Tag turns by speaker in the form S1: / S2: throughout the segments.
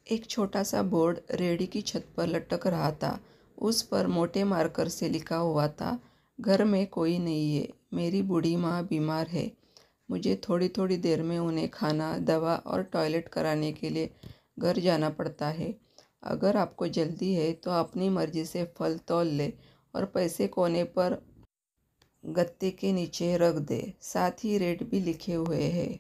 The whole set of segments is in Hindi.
S1: एक छोटा सा बोर्ड रेडी की छत पर लटक रहा था। उस पर मोटे मार्कर से लिखा हुआ था, घर में कोई नहीं है, मेरी बूढ़ी माँ बीमार है, मुझे थोड़ी थोड़ी देर में उन्हें खाना, दवा और टॉयलेट कराने के लिए घर जाना पड़ता है। अगर आपको जल्दी है तो अपनी मर्जी से फल तौल ले और पैसे कोने पर गत्ते के नीचे रख दे। साथ ही रेट भी लिखे हुए हैं।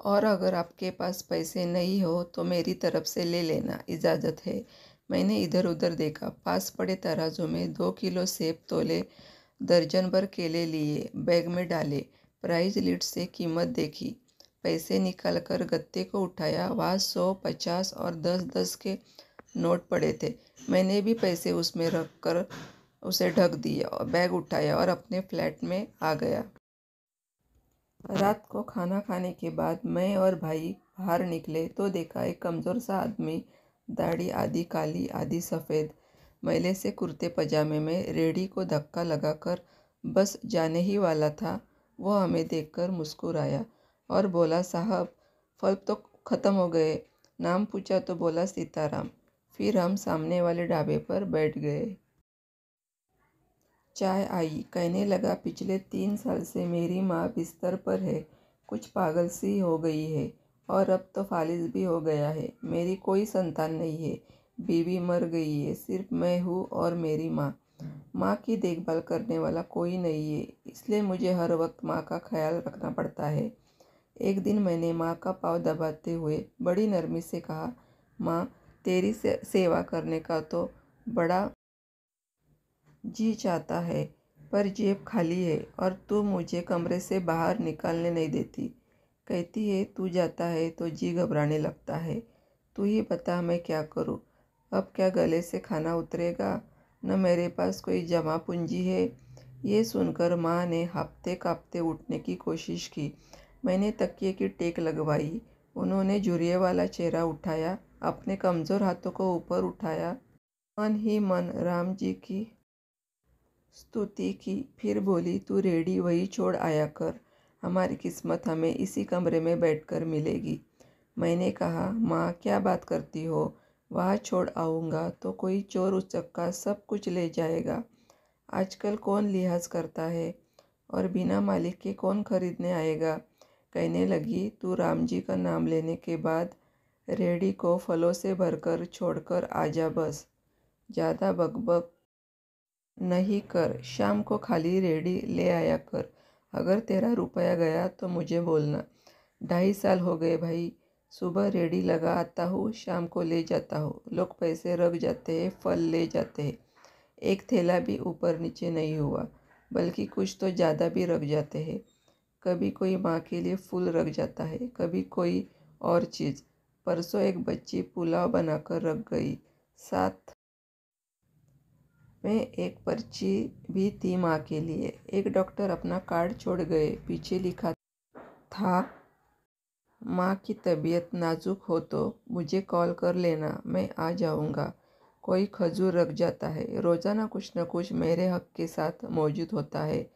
S1: और अगर आपके पास पैसे नहीं हो तो मेरी तरफ से ले लेना, इजाज़त है। मैंने इधर उधर देखा। पास पड़े तराजू में 2 किलो सेब तोले, दर्जन भर केले लिए, बैग में डाले, प्राइस लिस्ट से कीमत देखी, पैसे निकाल कर गत्ते को उठाया। वहाँ 100, 50 और 10-10 के नोट पड़े थे। मैंने भी पैसे उसमें रख कर उसे ढक दिया और बैग उठाया और अपने फ्लैट में आ गया। रात को खाना खाने के बाद मैं और भाई बाहर निकले तो देखा एक कमज़ोर सा आदमी, दाढ़ी आधी काली आधी सफ़ेद, मैले से कुर्ते पजामे में रेडी को धक्का लगाकर बस जाने ही वाला था। वो हमें देखकर मुस्कुराया और बोला, साहब फल तो ख़त्म हो गए। नाम पूछा तो बोला सीताराम। फिर हम सामने वाले ढाबे पर बैठ गए। चाय आई। कहने लगा, पिछले 3 साल से मेरी माँ बिस्तर पर है, कुछ पागल सी हो गई है और अब तो फालिज भी हो गया है। मेरी कोई संतान नहीं है, बीवी मर गई है, सिर्फ मैं हूँ और मेरी माँ। माँ की देखभाल करने वाला कोई नहीं है, इसलिए मुझे हर वक्त माँ का ख्याल रखना पड़ता है। एक दिन मैंने माँ का पाँव दबाते हुए बड़ी नरमी से कहा, माँ तेरी सेवा करने का तो बड़ा जी चाहता है, पर जेब खाली है और तू मुझे कमरे से बाहर निकलने नहीं देती। कहती है तू जाता है तो जी घबराने लगता है। तू ही बता मैं क्या करूँ। अब क्या गले से खाना उतरेगा, न मेरे पास कोई जमा पूंजी है। ये सुनकर माँ ने हांफते कांपते उठने की कोशिश की। मैंने तकिए की टेक लगवाई। उन्होंने झुर्रियों वाला चेहरा उठाया, अपने कमज़ोर हाथों को ऊपर उठाया, मन ही मन राम जी की स्तुति की। फिर बोली, तू रेडी वही छोड़ आया कर, हमारी किस्मत हमें इसी कमरे में बैठकर मिलेगी। मैंने कहा, माँ क्या बात करती हो, वहाँ छोड़ आऊँगा तो कोई चोर उचक्का सब कुछ ले जाएगा। आजकल कौन लिहाज करता है और बिना मालिक के कौन खरीदने आएगा। कहने लगी, तू राम जी का नाम लेने के बाद रेडी को फलों से भरकर छोड़कर आजा, बस ज़्यादा बकबक नहीं कर। शाम को खाली रेडी ले आया कर। अगर तेरा रुपया गया तो मुझे बोलना। 2.5 साल हो गए भाई, सुबह रेडी लगा आता हूँ, शाम को ले जाता हूँ। लोग पैसे रख जाते हैं, फल ले जाते हैं, एक थैला भी ऊपर नीचे नहीं हुआ, बल्कि कुछ तो ज़्यादा भी रख जाते हैं। कभी कोई माँ के लिए फूल रख जाता है, कभी कोई और चीज़। परसों एक बच्ची पुलाव बनाकर रख गई, साथ में एक पर्ची भी थी माँ के लिए। एक डॉक्टर अपना कार्ड छोड़ गए, पीछे लिखा था, माँ की तबीयत नाजुक हो तो मुझे कॉल कर लेना, मैं आ जाऊँगा। कोई खजूर रख जाता है। रोज़ाना कुछ न कुछ मेरे हक के साथ मौजूद होता है।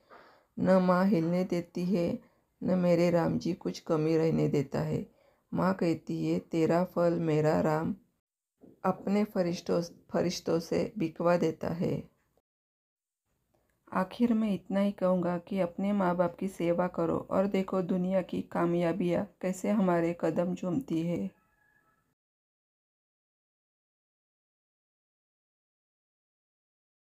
S1: न माँ हिलने देती है, न मेरे राम जी कुछ कमी रहने देता है। माँ कहती है, तेरा फल मेरा राम अपने फरिश्तों से बिकवा देता है। आखिर मैं इतना ही कहूँगा कि अपने माँ बाप की सेवा करो और देखो दुनिया की कामयाबियाँ कैसे हमारे कदम चूमती है।